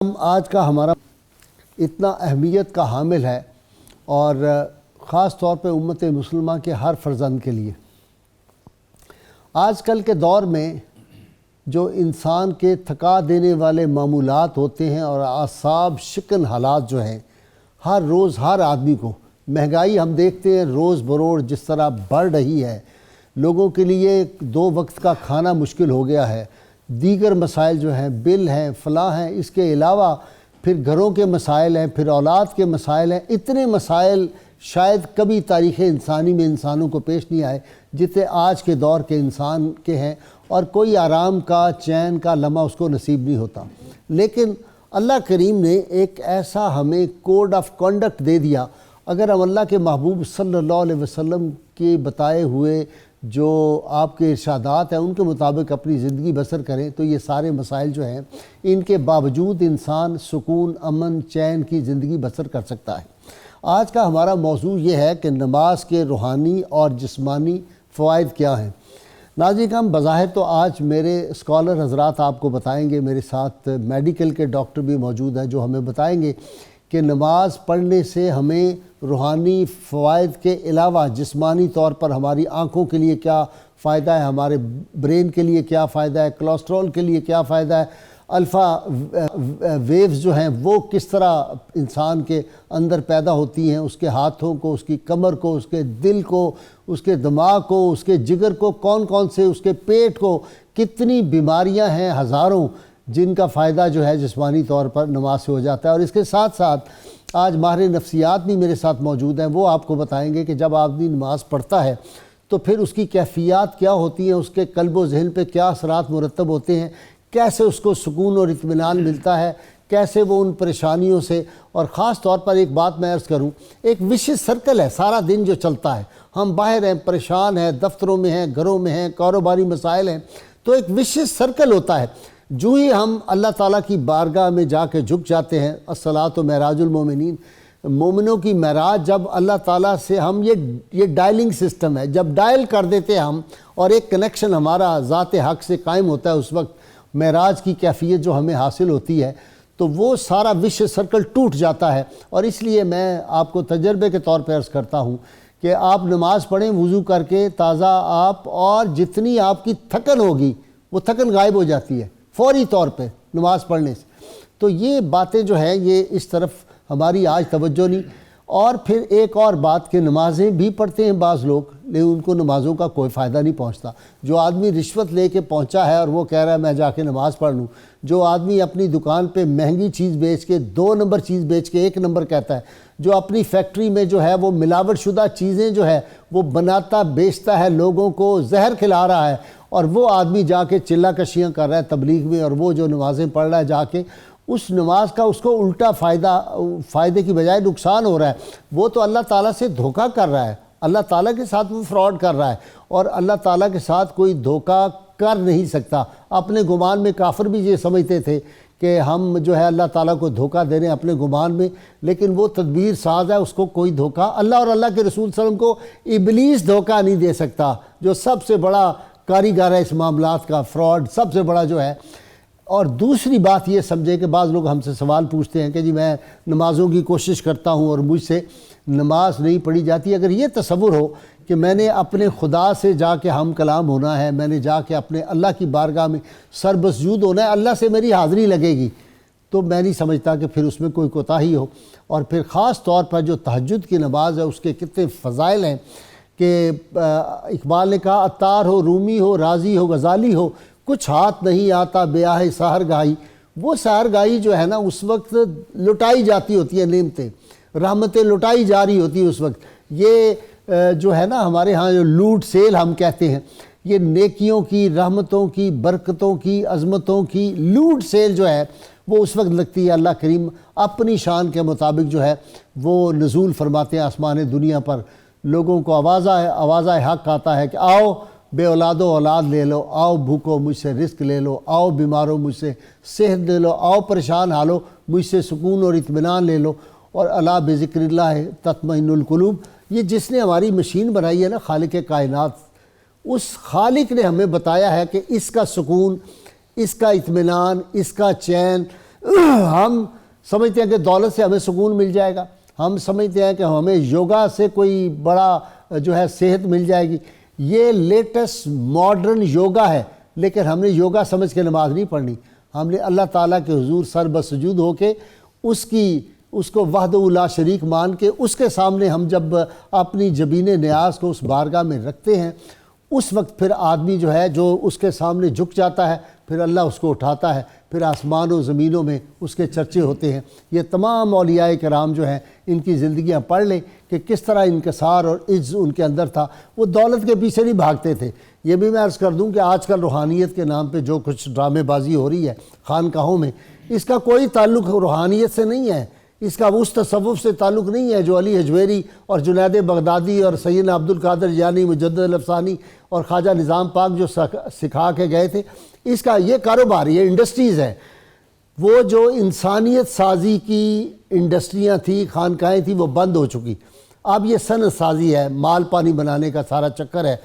آج کا ہمارا اتنا اہمیت کا حامل ہے اور خاص طور پہ امت مسلمہ کے ہر فرزند کے لیے۔ آج کل کے دور میں جو انسان کے تھکا دینے والے معمولات ہوتے ہیں اور اعصاب شکن حالات جو ہیں، ہر روز ہر آدمی کو مہنگائی ہم دیکھتے ہیں روز بروز جس طرح بڑھ رہی ہے، لوگوں کے لیے 2 وقت کا کھانا مشکل ہو گیا ہے، دیگر مسائل جو ہیں بل ہیں فلاں ہیں، اس کے علاوہ پھر گھروں کے مسائل ہیں، پھر اولاد کے مسائل ہیں۔ اتنے مسائل شاید کبھی تاریخ انسانی میں انسانوں کو پیش نہیں آئے جتنے آج کے دور کے انسان کے ہیں، اور کوئی آرام کا چین کا لمحہ اس کو نصیب نہیں ہوتا۔ لیکن اللہ کریم نے ایک ایسا ہمیں کوڈ آف کنڈکٹ دے دیا، اگر ہم اللہ کے محبوب صلی اللہ علیہ وسلم کے بتائے ہوئے جو آپ کے ارشادات ہیں ان کے مطابق اپنی زندگی بسر کریں تو یہ سارے مسائل جو ہیں ان کے باوجود انسان سکون، امن، چین کی زندگی بسر کر سکتا ہے۔ آج کا ہمارا موضوع یہ ہے کہ نماز کے روحانی اور جسمانی فوائد کیا ہیں۔ ناظرین ہم بظاہر تو آج میرے اسکالر حضرات آپ کو بتائیں گے، میرے ساتھ میڈیکل کے ڈاکٹر بھی موجود ہیں جو ہمیں بتائیں گے کہ نماز پڑھنے سے ہمیں روحانی فوائد کے علاوہ جسمانی طور پر ہماری آنکھوں کے لیے کیا فائدہ ہے، ہمارے برین کے لیے کیا فائدہ ہے، کولیسٹرول کے لیے کیا فائدہ ہے، الفا ویوز جو ہیں وہ کس طرح انسان کے اندر پیدا ہوتی ہیں، اس کے ہاتھوں کو، اس کی کمر کو، اس کے دل کو، اس کے دماغ کو، اس کے جگر کو، کون کون سے، اس کے پیٹ کو، کتنی بیماریاں ہیں ہزاروں جن کا فائدہ جو ہے جسمانی طور پر نماز سے ہو جاتا ہے۔ اور اس کے ساتھ ساتھ آج ماہر نفسیات بھی میرے ساتھ موجود ہیں، وہ آپ کو بتائیں گے کہ جب آدمی نماز پڑھتا ہے تو پھر اس کی کیفیات کیا ہوتی ہیں، اس کے قلب و ذہن پہ کیا اثرات مرتب ہوتے ہیں، کیسے اس کو سکون اور اطمینان ملتا ہے، کیسے وہ ان پریشانیوں سے، اور خاص طور پر ایک بات میں عرض کروں، ایک وشیس سرکل ہے سارا دن جو چلتا ہے، ہم باہر ہیں، پریشان ہیں، دفتروں میں ہیں، گھروں میں ہیں، کاروباری مسائل ہیں، تو ایک وشیس سرکل ہوتا ہے۔ جو ہی ہم اللہ تعالیٰ کی بارگاہ میں جا کے جھک جاتے ہیں، الصلاۃ معراج المومنین، مومنوں کی معراج، جب اللہ تعالیٰ سے ہم یہ ڈائلنگ سسٹم ہے، جب ڈائل کر دیتے ہیں ہم اور ایک کنیکشن ہمارا ذات حق سے قائم ہوتا ہے، اس وقت معراج کی کیفیت جو ہمیں حاصل ہوتی ہے تو وہ سارا وش سرکل ٹوٹ جاتا ہے۔ اور اس لیے میں آپ کو تجربے کے طور پہ عرض کرتا ہوں کہ آپ نماز پڑھیں وضو کر کے تازہ آپ، اور جتنی آپ کی تھکن ہوگی وہ تھکن غائب ہو جاتی ہے فوری طور پہ نماز پڑھنے سے۔ تو یہ باتیں جو ہیں یہ اس طرف ہماری آج توجہ نہیں۔ اور پھر ایک اور بات کہ نمازیں بھی پڑھتے ہیں بعض لوگ لیکن ان کو نمازوں کا کوئی فائدہ نہیں پہنچتا۔ جو آدمی رشوت لے کے پہنچا ہے اور وہ کہہ رہا ہے میں جا کے نماز پڑھ لوں، جو آدمی اپنی دکان پہ مہنگی چیز بیچ کے 2 نمبر چیز بیچ کے 1 نمبر کہتا ہے، جو اپنی فیکٹری میں جو ہے وہ ملاوٹ شدہ چیزیں جو ہے وہ بناتا بیچتا ہے، لوگوں کو زہر کھلا رہا ہے، اور وہ آدمی جا کے چلا کشیاں کر رہا ہے تبلیغ میں، اور وہ جو نمازیں پڑھ رہا ہے جا کے اس نماز کا اس کو الٹا فائدے کی بجائے نقصان ہو رہا ہے۔ وہ تو اللہ تعالیٰ سے دھوکہ کر رہا ہے، اللہ تعالیٰ کے ساتھ وہ فراڈ کر رہا ہے، اور اللہ تعالیٰ کے ساتھ کوئی دھوکہ کر نہیں سکتا۔ اپنے گمان میں کافر بھی یہ سمجھتے تھے کہ ہم جو ہے اللہ تعالیٰ کو دھوکہ دے رہے ہیں اپنے گمان میں، لیکن وہ تدبیر ساز ہے، اس کو کوئی دھوکہ اللہ اور اللہ کے رسول صلی اللہ علیہ وسلم کو ابلیس دھوکہ نہیں دے سکتا، جو سب سے بڑا کاریگر ہے اس معاملات کا، فراڈ سب سے بڑا جو ہے۔ اور دوسری بات یہ سمجھے کہ بعض لوگ ہم سے سوال پوچھتے ہیں کہ جی میں نمازوں کی کوشش کرتا ہوں اور مجھ سے نماز نہیں پڑھی جاتی۔ اگر یہ تصور ہو کہ میں نے اپنے خدا سے جا کے ہم کلام ہونا ہے، میں نے جا کے اپنے اللہ کی بارگاہ میں سر بسجود ہونا ہے، اللہ سے میری حاضری لگے گی، تو میں نہیں سمجھتا کہ پھر اس میں کوئی کوتاہی ہو۔ اور پھر خاص طور پر جو تہجد کی نماز ہے اس کے کتنے فضائل ہیں کہ اقبال نے کہا عطار ہو، رومی ہو، رازی ہو، غزالی ہو، کچھ ہاتھ نہیں آتا بیاہ سحر گاہی۔ وہ سحر گاہی جو ہے نا اس وقت لٹائی جاتی ہوتی ہیں نعمتیں، رحمتیں لٹائی جا رہی ہوتی ہیں اس وقت۔ یہ جو ہے نا ہمارے ہاں جو لوٹ سیل ہم کہتے ہیں، یہ نیکیوں کی، رحمتوں کی، برکتوں کی، عظمتوں کی لوٹ سیل جو ہے وہ اس وقت لگتی ہے۔ اللہ کریم اپنی شان کے مطابق جو ہے وہ نزول فرماتے ہیں آسمان دنیا پر، لوگوں کو آوازہ حق آتا ہے کہ آؤ بے اولاد و اولاد لے لو، آؤ بھوکو مجھ سے رزق لے لو، آؤ بیمارو مجھ سے صحت لے لو، آؤ پریشان حالو مجھ سے سکون اور اطمینان لے لو، اور الا بذکر اللہ تطمئن القلوب۔ یہ جس نے ہماری مشین بنائی ہے نا، خالق کائنات، اس خالق نے ہمیں بتایا ہے کہ اس کا سکون، اس کا اطمینان، اس کا چین ہم سمجھتے ہیں کہ دولت سے ہمیں سکون مل جائے گا، ہم سمجھتے ہیں کہ ہمیں یوگا سے کوئی بڑا جو ہے صحت مل جائے گی۔ یہ لیٹسٹ ماڈرن یوگا ہے، لیکن ہم نے یوگا سمجھ کے نماز نہیں پڑھنی، ہم نے اللہ تعالیٰ کے حضور سر بسجود ہو کے اس کو وحدہ لا شریک مان کے اس کے سامنے ہم جب اپنی جبین نیاز کو اس بارگاہ میں رکھتے ہیں، اس وقت پھر آدمی جو ہے جو اس کے سامنے جھک جاتا ہے، پھر اللہ اس کو اٹھاتا ہے، پھر آسمان و زمینوں میں اس کے چرچے ہوتے ہیں۔ یہ تمام اولیاء کرام جو ہیں ان کی زندگیاں پڑھ لیں کہ کس طرح انکسار اور عجز ان کے اندر تھا، وہ دولت کے پیچھے نہیں بھاگتے تھے۔ یہ بھی میں عرض کر دوں کہ آج کل روحانیت کے نام پہ جو کچھ ڈرامے بازی ہو رہی ہے خانقاہوں میں، اس کا کوئی تعلق روحانیت سے نہیں ہے، اس کا اس تصوف سے تعلق نہیں ہے جو علی حجویری اور جنید بغدادی اور سیدنا عبد القادر جیلانی، مجدد الافسانی اور خواجہ نظام پاک جو سکھا کے گئے تھے۔ اس کا یہ کاروبار، یہ انڈسٹریز ہے۔ وہ جو انسانیت سازی کی انڈسٹریاں تھیں، خانقاہیں تھیں، وہ بند ہو چکی۔ اب یہ صنعت سازی ہے، مال پانی بنانے کا سارا چکر ہے۔